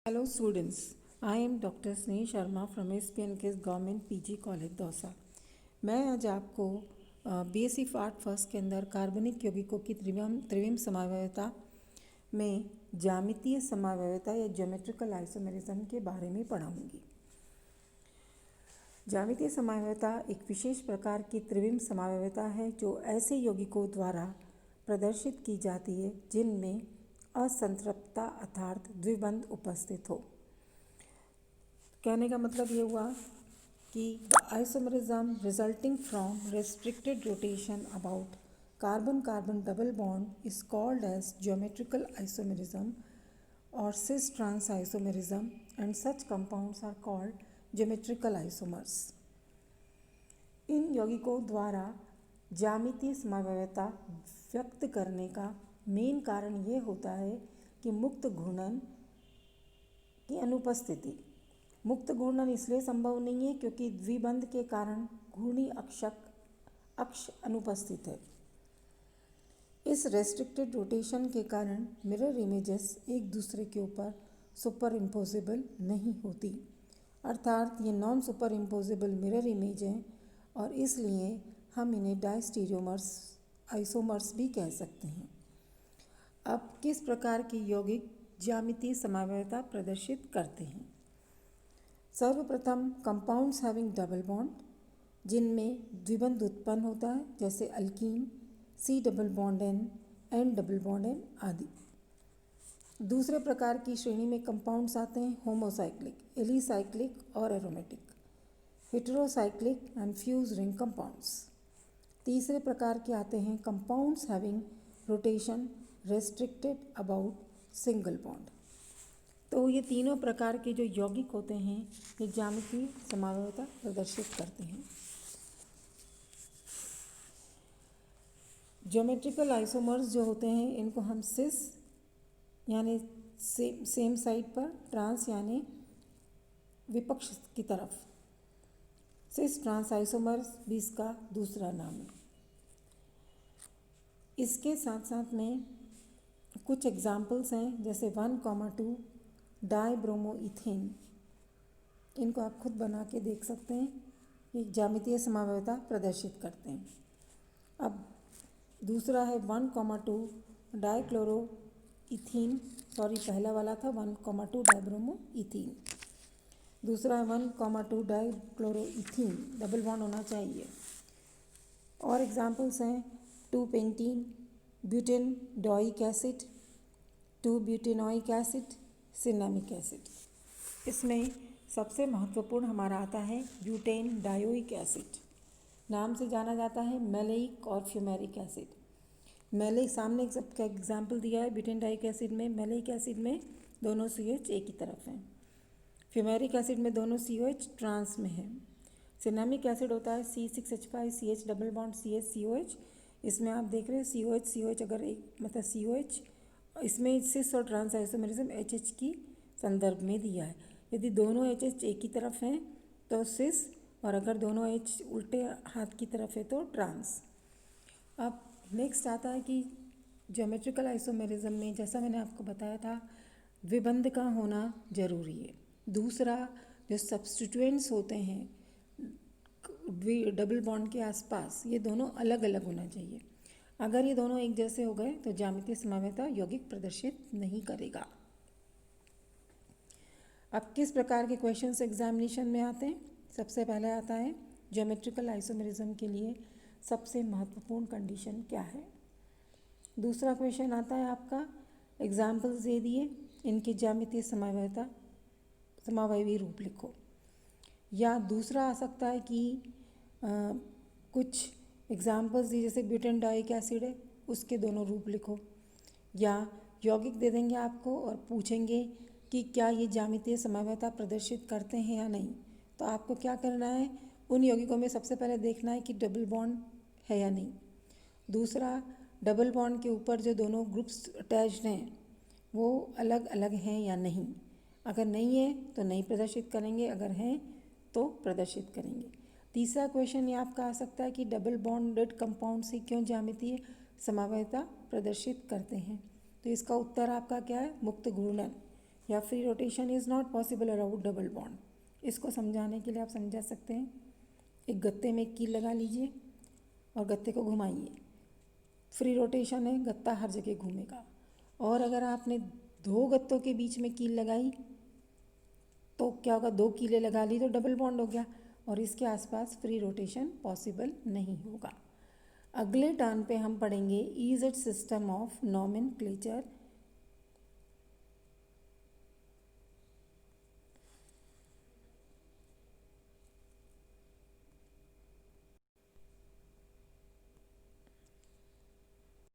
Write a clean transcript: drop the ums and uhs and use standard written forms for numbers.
Hello students, I am Dr. Sneha Sharma from SPNK's Government PG College Dausa. मैं आज आपको BSc part first के अंदर कार्बनिक यौगिकों की त्रिविम समावयवता में ज्यामितीय समावयवता या ज्योमेट्रिकल आइसोमेरिज्म के बारे में पढ़ाऊंगी। ज्यामितीय समावयवता एक विशेष प्रकार की त्रिविम समावयवता है जो ऐसे यौगिकों द्वारा प्रदर्शित की जाती है जिनमें असंतृप्तता अर्थात द्विबंध उपस्थित हो। कहने का मतलब ये हुआ कि isomerism resulting from restricted rotation about carbon carbon double bond is called as geometrical isomerism और cis trans isomerism and such compounds are called geometrical isomers. इन यौगिकों द्वारा ज्यामितीय समावयवता व्यक्त करने का मेन कारण ये होता है कि मुक्त घूर्णन की अनुपस्थिति। मुक्त घूर्णन इसलिए संभव नहीं है क्योंकि द्विबंध के कारण घूर्णी अक्ष अनुपस्थित है। इस रेस्ट्रिक्टेड रोटेशन के कारण मिरर इमेजेस एक दूसरे के ऊपर सुपर इम्पोजिबल नहीं होती, अर्थात ये non super imposable mirror image हैं और इसलिए हम इन्हें डायस्टीरियोमर्स आइसोमर्स भी कह सकते हैं। अब किस प्रकार के यौगिक ज्यामितीय समावयवता प्रदर्शित करते हैं? सर्वप्रथम कंपाउंड्स हैविंग डबल बॉन्ड जिनमें द्विबंध उत्पन्न होता है, जैसे alkyne, C double bond N double bond N आदि। दूसरे प्रकार की श्रेणी में कंपाउंड्स आते हैं होमोसाइक्लिक, एलिसाइक्लिक और aromatic, heterocyclic and fuse ring compounds. तीसरे प्रकार के आते हैं compounds having rotation restricted about single bond. तो ये तीनों प्रकार के जो यौगिक होते हैं ये ज्यामितीय समावयवता प्रदर्शित करते हैं। ज्योमेट्रिकल आइसोमर्स जो होते हैं इनको हम सिस यानी सेम साइड पर, ट्रांस यानी विपक्ष की तरफ, सिस ट्रांस आइसोमर्स भी इसका दूसरा नाम है। इसके साथ साथ में कुछ एग्जाम्पल्स हैं, जैसे 1,2 डाइब्रोमोइथेन। इनको आप खुद बना के देख सकते हैं कि ज्यामितीय समावयवता प्रदर्शित करते हैं। अब दूसरा है 1,2 डाइक्लोरोइथीन, पहला वाला था 1,2 डाइब्रोमोइथीन, दूसरा है 1,2 डाइक्लोरोइथीन, डबल बॉन्ड होना चाहिए। और एग्जाम्पल्स हैं 2 pentene, butenedioic acid, 2 butenoic acid, cinnamic acid. इसमें सबसे महत्वपूर्ण हमारा आता है ब्यूटेन डायोइक एसिड, नाम से जाना जाता है मैलेइक और फ्यूमेरिक एसिड। मैलेइक सामने सबका एग्जाम्पल दिया है, ब्यूटेन डायोइक एसिड में, मैलेइक एसिड में दोनों COH एक ही तरफ हैं, फ्यूमेरिक एसिड में दोनों COH ट्रांस में है। सिनेमिक एसिड होता है C6H5 CH double bond CH COH। इसमें आप देख रहे हैं COH अगर एक मतलब COH, इसमें सिस और ट्रांस आइसोमेरिज्म HH की संदर्भ में दिया है। यदि दोनों HH एक ही तरफ हैं तो सिस, और अगर दोनों H उल्टे हाथ की तरफ है तो ट्रांस। अब नेक्स्ट आता है कि ज्योमेट्रिकल आइसोमेरिज्म में, जैसा मैंने आपको बताया था, द्विबंध का होना जरूरी है। दूसरा, जो सब्स्टिट्यूएंट्स होते हैं डबल बॉन्ड के आसपास, ये दोनों अलग अलग होना चाहिए। अगर ये दोनों एक जैसे हो गए तो ज्यामितीय समावयवता यौगिक प्रदर्शित नहीं करेगा। अब किस प्रकार के क्वेश्चंस एग्जामिनेशन में आते हैं? सबसे पहले आता है ज्योमेट्रिकल आइसोमेरिज्म के लिए सबसे महत्वपूर्ण कंडीशन क्या है। दूसरा क्वेश्चन आता है आपका एग्जाम्पल्स दे दिए, इनकी ज्यामितीय समावयवी रूप लिखो। या दूसरा आ सकता है कि कुछ एग्जाम्पल्स दी, जैसे ब्यूटेन डाइक एसिड है उसके दोनों रूप लिखो। या यौगिक दे देंगे आपको और पूछेंगे कि क्या ये ज्यामितीय समावयवता प्रदर्शित करते हैं या नहीं। तो आपको क्या करना है, उन यौगिकों में सबसे पहले देखना है कि डबल बॉन्ड है या नहीं। दूसरा, डबल बॉन्ड के ऊपर जो दोनों ग्रुप्स अटैच्ड हैं वो अलग अलग हैं या नहीं। अगर नहीं है तो नहीं प्रदर्शित करेंगे, अगर हैं तो प्रदर्शित करेंगे। तीसरा क्वेश्चन ये आपका आ सकता है कि डबल बॉन्डेड कंपाउंड से क्यों ज्यामितीय समावयवता प्रदर्शित करते हैं। तो इसका उत्तर आपका क्या है, मुक्त घूर्णन। या free rotation is not possible around double bond. इसको समझाने के लिए आप समझा सकते हैं, एक गत्ते में एक कील लगा लीजिए और गत्ते को घुमाइए। फ्री रोटेशन है, गत्ता हर जगह घूमेगा। और अगर आपने दो गत्तों के बीच में कील लगाई तो क्या होगा, दो कीलें लगा ली तो डबल बॉन्ड हो गया और इसके आसपास फ्री रोटेशन पॉसिबल नहीं होगा। अगले टर्न पे हम पढ़ेंगे is it system of nomenclature